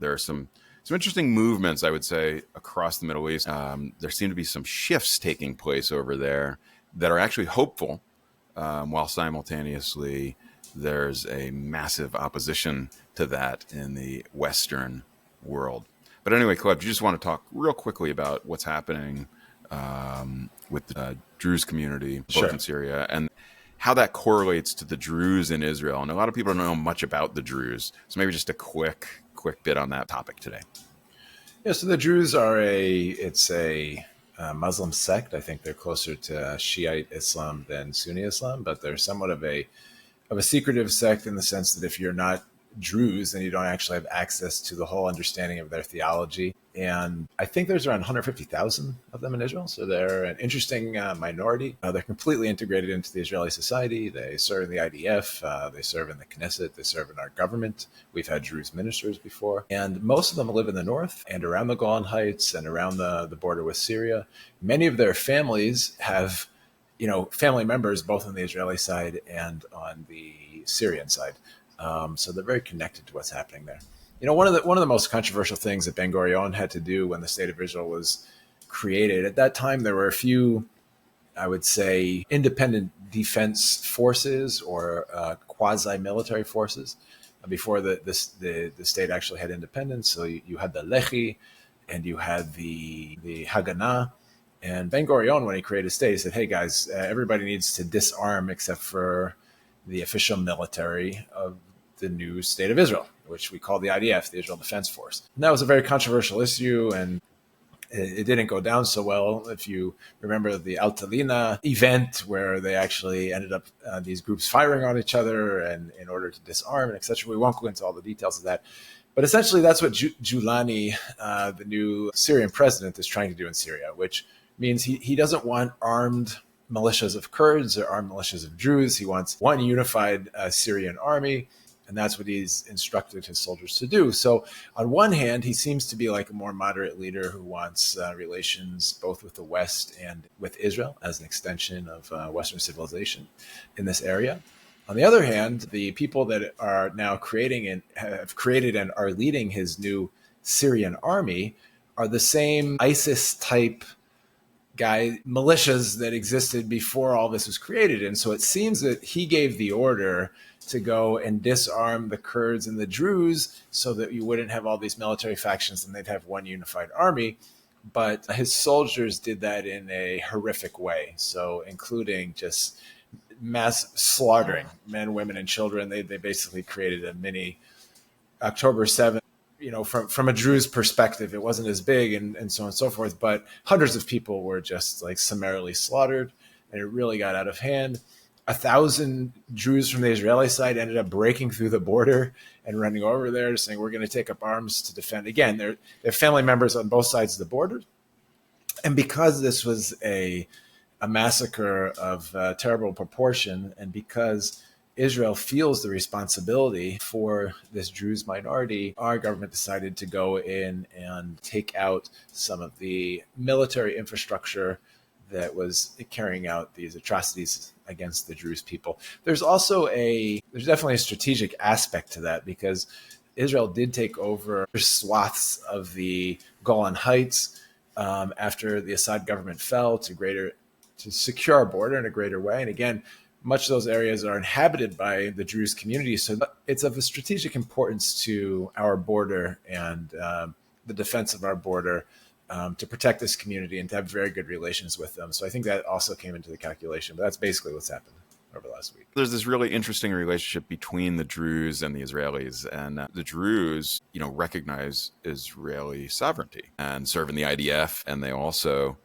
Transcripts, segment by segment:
There are some interesting movements, I would say, across the Middle East. There seem to be some shifts taking place over there that are actually hopeful, while simultaneously there's a massive opposition to that in the Western world. But anyway, Calev, do you just want to talk real quickly about what's happening with the Druze community, both in Syria, and how that correlates to the Druze in Israel? And a lot of people don't know much about the Druze, so maybe just a quick bit on that topic today. Yeah, so the Druze are a Muslim sect. I think they're closer to Shiite Islam than Sunni Islam, but they're somewhat of a secretive sect in the sense that if you're not Druze, then you don't actually have access to the whole understanding of their theology. And I think there's around 150,000 of them in Israel. So they're an interesting minority. They're completely integrated into the Israeli society. They serve in the IDF. They serve in the Knesset. They serve in our government. We've had Druze ministers before. And most of them live in the north and around the Golan Heights and around the border with Syria. Many of their families have, family members both on the Israeli side and on the Syrian side. So they're very connected to what's happening there. One of the most controversial things that Ben Gurion had to do when the state of Israel was created, at that time there were a few, I would say, independent defense forces or quasi-military forces before the state actually had independence. So you had the Lehi and you had the Haganah. And Ben Gurion, when he created a state, he said, hey guys, everybody needs to disarm except for the official military of the new state of Israel, which we call the IDF, the Israel Defense Force. And that was a very controversial issue, and it didn't go down so well. If you remember the Altalina event where they actually ended up these groups firing on each other and in order to disarm and etc. We won't go into all the details of that. But essentially that's what Julani, the new Syrian president, is trying to do in Syria, which means he doesn't want armed militias of Kurds or armed militias of Druze. He wants one unified Syrian army. And that's what he's instructed his soldiers to do. So on one hand, he seems to be like a more moderate leader who wants relations both with the West and with Israel as an extension of Western civilization in this area. On the other hand, the people that are now have created and are leading his new Syrian army are the same ISIS-type militias that existed before all this was created. And so it seems that he gave the order to go and disarm the Kurds and the Druze so that you wouldn't have all these military factions and they'd have one unified army. But his soldiers did that in a horrific way. So including just mass slaughtering men, women, and children. They basically created a mini October 7th. From a Druze perspective, it wasn't as big and so on and so forth, but hundreds of people were just like summarily slaughtered, and it really got out of hand. 1,000 Druze from the Israeli side ended up breaking through the border and running over there, saying, we're going to take up arms to defend. Again, they're family members on both sides of the border. And because this was a massacre of terrible proportion, and because Israel feels the responsibility for this Druze minority, our government decided to go in and take out some of the military infrastructure that was carrying out these atrocities against the Druze people. There's definitely a strategic aspect to that, because Israel did take over swaths of the Golan Heights after the Assad government fell to secure our border in a greater way. And again, much of those areas are inhabited by the Druze community. So it's of a strategic importance to our border and the defense of our border to protect this community and to have very good relations with them. So I think that also came into the calculation. But that's basically what's happened over the last week. There's this really interesting relationship between the Druze and the Israelis. And the Druze, recognize Israeli sovereignty and serve in the IDF. And they also,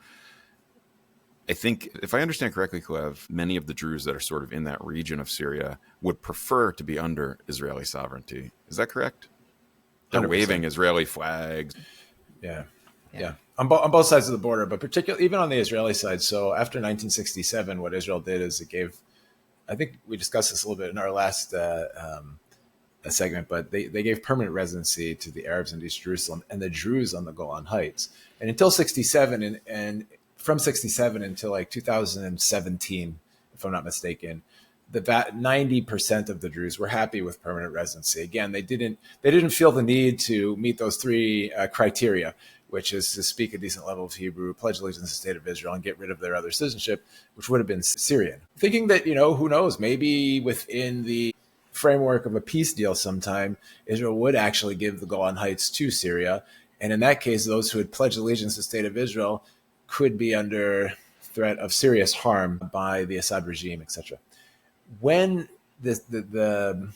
I think, if I understand correctly, Calev, many of the Druze that are sort of in that region of Syria would prefer to be under Israeli sovereignty. Is that correct? They're 100%. Waving Israeli flags. Yeah. On both sides of the border, but particularly even on the Israeli side. So after 1967, what Israel did is it gave, I think we discussed this a little bit in our last segment, but they gave permanent residency to the Arabs in East Jerusalem and the Druze on the Golan Heights. And until 67, and from 67 until like 2017, if I'm not mistaken, 90% of the Druze were happy with permanent residency. Again, they didn't feel the need to meet those three criteria, which is to speak a decent level of Hebrew, pledge allegiance to the state of Israel, and get rid of their other citizenship, which would have been Syrian. Thinking that, who knows, maybe within the framework of a peace deal sometime, Israel would actually give the Golan Heights to Syria. And in that case, those who had pledged allegiance to the state of Israel could be under threat of serious harm by the Assad regime, etc. When the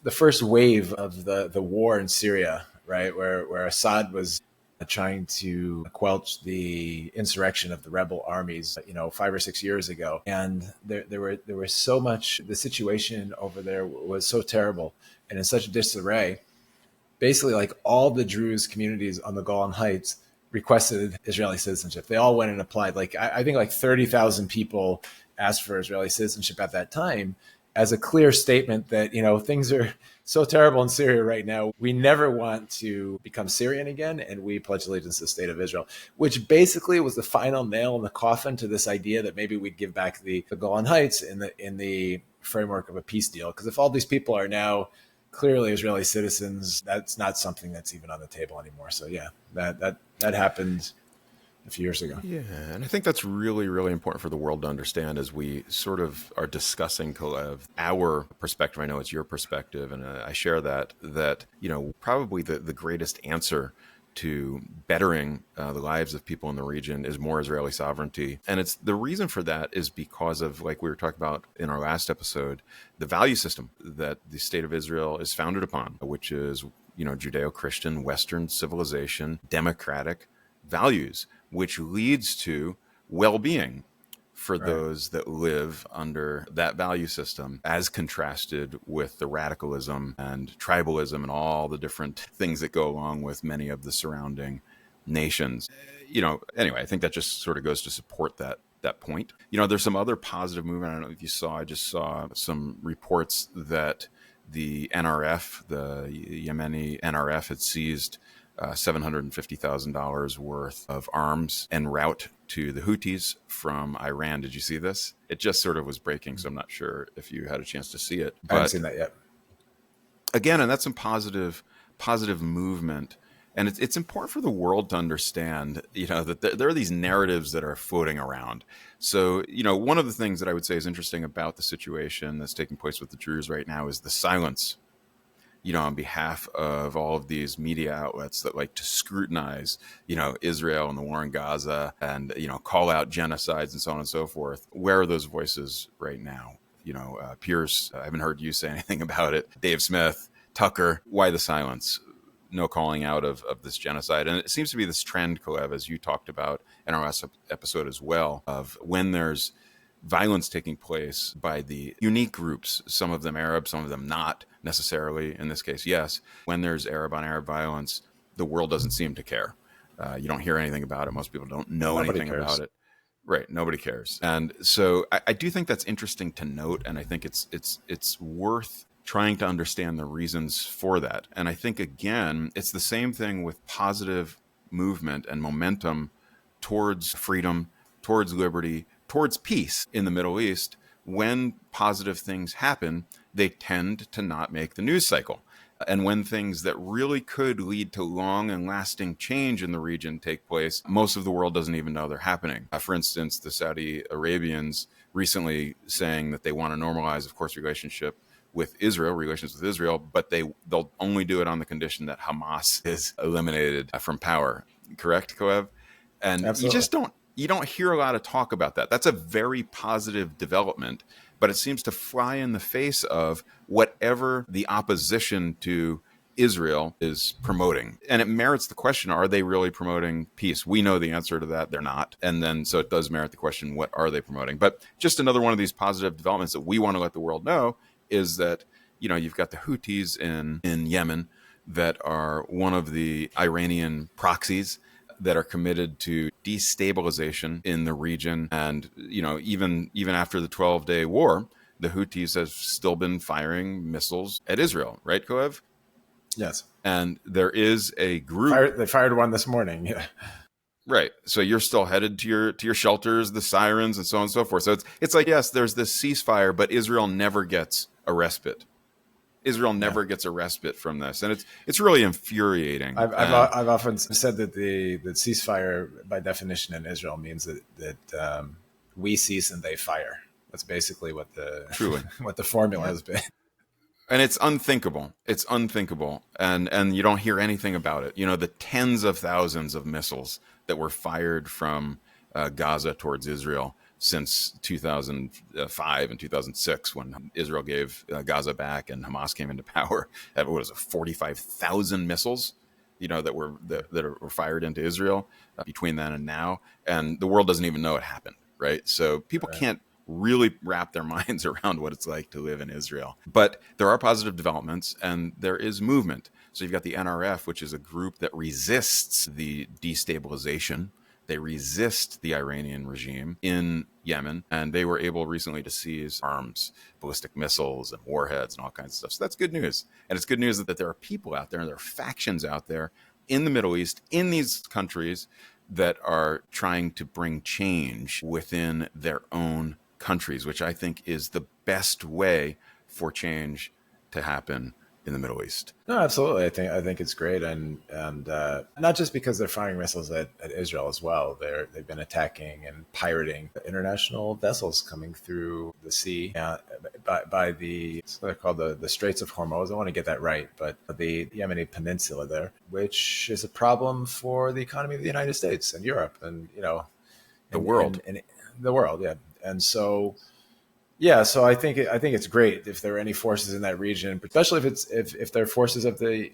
first wave of the war in Syria, right, where Assad was trying to quelch the insurrection of the rebel armies, 5 or 6 years ago, and there was so much. The situation over there was so terrible and in such disarray. Basically, like all the Druze communities on the Golan Heights requested Israeli citizenship. They all went and applied. Like I think like 30,000 people asked for Israeli citizenship at that time, as a clear statement that, things are so terrible in Syria right now. We never want to become Syrian again, and we pledge allegiance to the state of Israel, which basically was the final nail in the coffin to this idea that maybe we'd give back the Golan Heights in the framework of a peace deal. Because if all these people are now clearly Israeli citizens, that's not something that's even on the table anymore. So yeah, that happened a few years ago. Yeah, and I think that's really, really important for the world to understand as we sort of are discussing, Calev, our perspective. I know it's your perspective, and I share that probably the greatest answer to bettering the lives of people in the region is more Israeli sovereignty. And it's the reason for that is because of, like we were talking about in our last episode, the value system that the state of Israel is founded upon, which is, Judeo-Christian, Western civilization, democratic values, which leads to well-being for those that live under that value system, as contrasted with the radicalism and tribalism and all the different things that go along with many of the surrounding nations. Anyway, I think that just sort of goes to support that point. There's some other positive movement. I don't know if you saw, I just saw some reports that the NRF, the Yemeni NRF, had seized $750,000 worth of arms en route to the Houthis from Iran. Did you see this? It just sort of was breaking, so I'm not sure if you had a chance to see it. I haven't seen that yet. Again, and that's some positive movement. And it's important for the world to understand, that there are these narratives that are floating around. So, one of the things that I would say is interesting about the situation that's taking place with the Druze right now is the silence, on behalf of all of these media outlets that like to scrutinize, Israel and the war in Gaza and, call out genocides and so on and so forth. Where are those voices right now? Pierce, I haven't heard you say anything about it. Dave Smith, Tucker, why the silence? No calling out of this genocide. And it seems to be this trend, Calev, as you talked about in our last episode as well, of when there's violence taking place by the unique groups, some of them Arab, some of them not necessarily. In this case, yes. When there's Arab on Arab violence, the world doesn't seem to care. You don't hear anything about it. Most people don't know anything about it. Right. Nobody cares. And so I do think that's interesting to note. And I think it's worth trying to understand the reasons for that. And I think, again, it's the same thing with positive movement and momentum towards freedom, towards liberty, towards peace in the Middle East. When positive things happen, they tend to not make the news cycle. And when things that really could lead to long and lasting change in the region take place, most of the world doesn't even know they're happening. For instance, the Saudi Arabians recently saying that they want to normalize, of course, relations with Israel, but they'll only do it on the condition that Hamas is eliminated from power. Correct, Calev? And Absolutely. You don't hear a lot of talk about that. That's a very positive development, but it seems to fly in the face of whatever the opposition to Israel is promoting. And it merits the question, are they really promoting peace? We know the answer to that. They're not. And then, so it does merit the question, what are they promoting? But just another one of these positive developments that we want to let the world know is that, you've got the Houthis in Yemen that are one of the Iranian proxies that are committed to destabilization in the region. And, even after the 12-day war, the Houthis have still been firing missiles at Israel, right, Calev? Yes. And there is a group. They fired one this morning. Yeah. Right. So you're still headed to your shelters, the sirens, and so on and so forth. So it's like, yes, there's this ceasefire, but Israel never gets a respite. Israel Yeah. never gets a respite from this, and it's really infuriating. I've often said that the ceasefire by definition in Israel means that we cease and they fire. That's basically what the Truly, what the formula yeah. has been. And it's unthinkable. It's unthinkable, and you don't hear anything about it. You know, the tens of thousands of missiles that were fired from Gaza towards Israel since 2005 and 2006, when Israel gave Gaza back and Hamas came into power. What was it, 45,000 missiles? You know, that were fired into Israel between then and now, and the world doesn't even know it happened. Right, so people Right. can't really wrap their minds around what it's like to live in Israel. But there are positive developments and there is movement. So you've got the NRF, which is a group that resists the destabilization. They resist the Iranian regime in Yemen, and they were able recently to seize arms, ballistic missiles, and warheads, and all kinds of stuff. So that's good news. And it's good news that there are people out there, and there are factions out there in the Middle East, in these countries, that are trying to bring change within their own countries, which I think is the best way for change to happen in the Middle East. No, absolutely. I think it's great, and not just because they're firing missiles at Israel as well. They've been attacking and pirating international vessels coming through the sea by the, so they're called the Straits of Hormuz. I want to get that right, but the Yemeni Peninsula there, which is a problem for the economy of the United States and Europe, and The world. and the world, yeah. And so. Yeah, so I think it's great if there are any forces in that region, especially if they're forces of the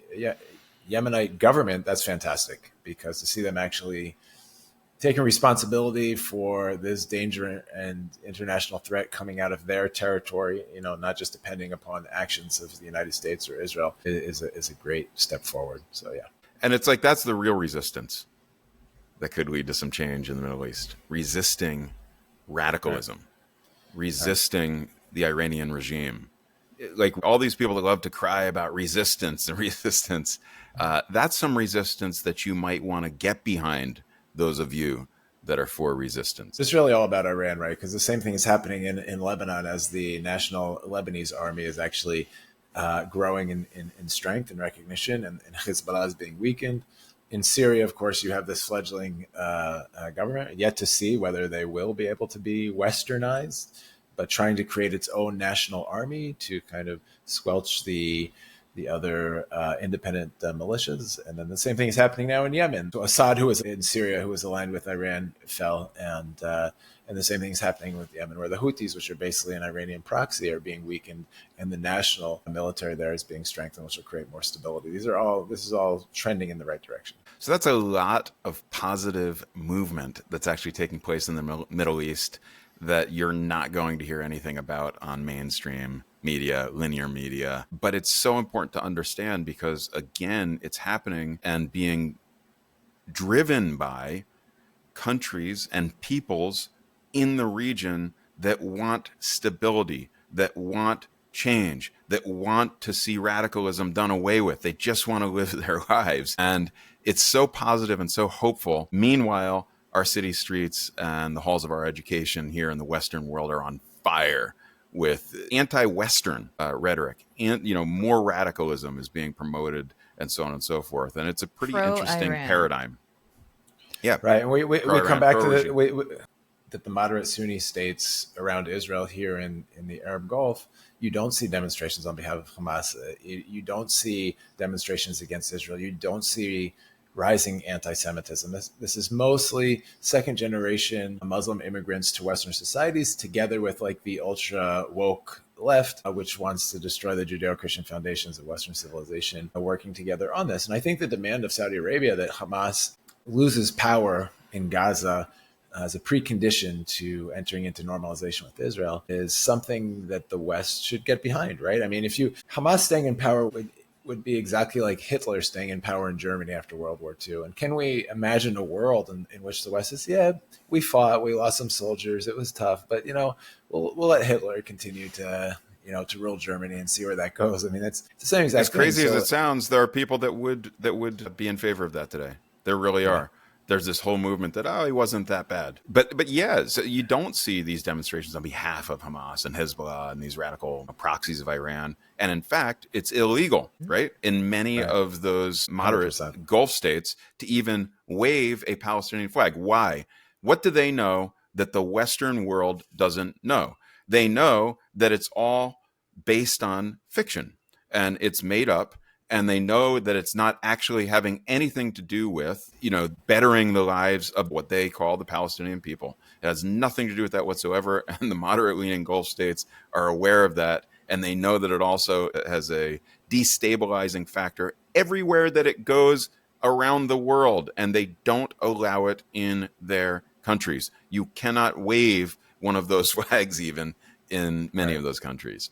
Yemenite government. That's fantastic, because to see them actually taking responsibility for this danger and international threat coming out of their territory, not just depending upon actions of the United States or Israel, is a great step forward. So yeah, And it's like that's the real resistance that could lead to some change in the Middle East. Resisting radicalism. Right. Resisting the Iranian regime. Like all these people that love to cry about resistance and resistance, that's some resistance that you might want to get behind, those of you that are for resistance. It's really all about Iran, right? Because the same thing is happening in Lebanon, as the national Lebanese army is actually growing in strength and recognition, and Hezbollah is being weakened. In Syria, of course, you have this fledgling government, yet to see whether they will be able to be westernized, but trying to create its own national army to kind of squelch the other independent militias. And then the same thing is happening now in Yemen. So Assad, who was in Syria, who was aligned with Iran, fell. And the same thing is happening with Yemen, where the Houthis, which are basically an Iranian proxy, are being weakened, and the national military there is being strengthened, which will create more stability. This is all trending in the right direction. So that's a lot of positive movement that's actually taking place in the Middle East that you're not going to hear anything about on mainstream media, linear media. But it's so important to understand because, again, it's happening and being driven by countries and peoples in the region that want stability, that want change, that want to see radicalism done away with. They just want to live their lives. And it's so positive and so hopeful. Meanwhile, our city streets and the halls of our education here in the Western world are on fire with anti-Western rhetoric. And, more radicalism is being promoted and so on and so forth. And it's a pretty interesting paradigm. Yeah. Right. And we come back to that the moderate Sunni states around Israel here in the Arab Gulf, you don't see demonstrations on behalf of Hamas. You don't see demonstrations against Israel. You don't see rising anti-Semitism. This is mostly second generation Muslim immigrants to Western societies, together with like the ultra woke left, which wants to destroy the Judeo-Christian foundations of Western civilization, working together on this. And I think the demand of Saudi Arabia that Hamas loses power in Gaza as a precondition to entering into normalization with Israel is something that the West should get behind, right? I mean, Hamas staying in power would be exactly like Hitler staying in power in Germany after World War II. And can we imagine a world in which the West says, yeah, we fought, we lost some soldiers, it was tough, but we'll let Hitler continue to rule Germany and see where that goes. I mean, that's the same exact thing. As crazy as it sounds, there are people that would be in favor of that today. There really are. there's this whole movement that, oh, he wasn't that bad. But yeah, so you don't see these demonstrations on behalf of Hamas and Hezbollah and these radical proxies of Iran. And in fact, it's illegal, right, in many Right. of those moderate 100%. Gulf states to even wave a Palestinian flag. Why? What do they know that the Western world doesn't know? They know that it's all based on fiction and it's made up, and they know that it's not actually having anything to do with, bettering the lives of what they call the Palestinian people. It has nothing to do with that whatsoever, and the moderate-leaning Gulf states are aware of that, and they know that it also has a destabilizing factor everywhere that it goes around the world, and they don't allow it in their countries. You cannot wave one of those flags even in many Right. of those countries.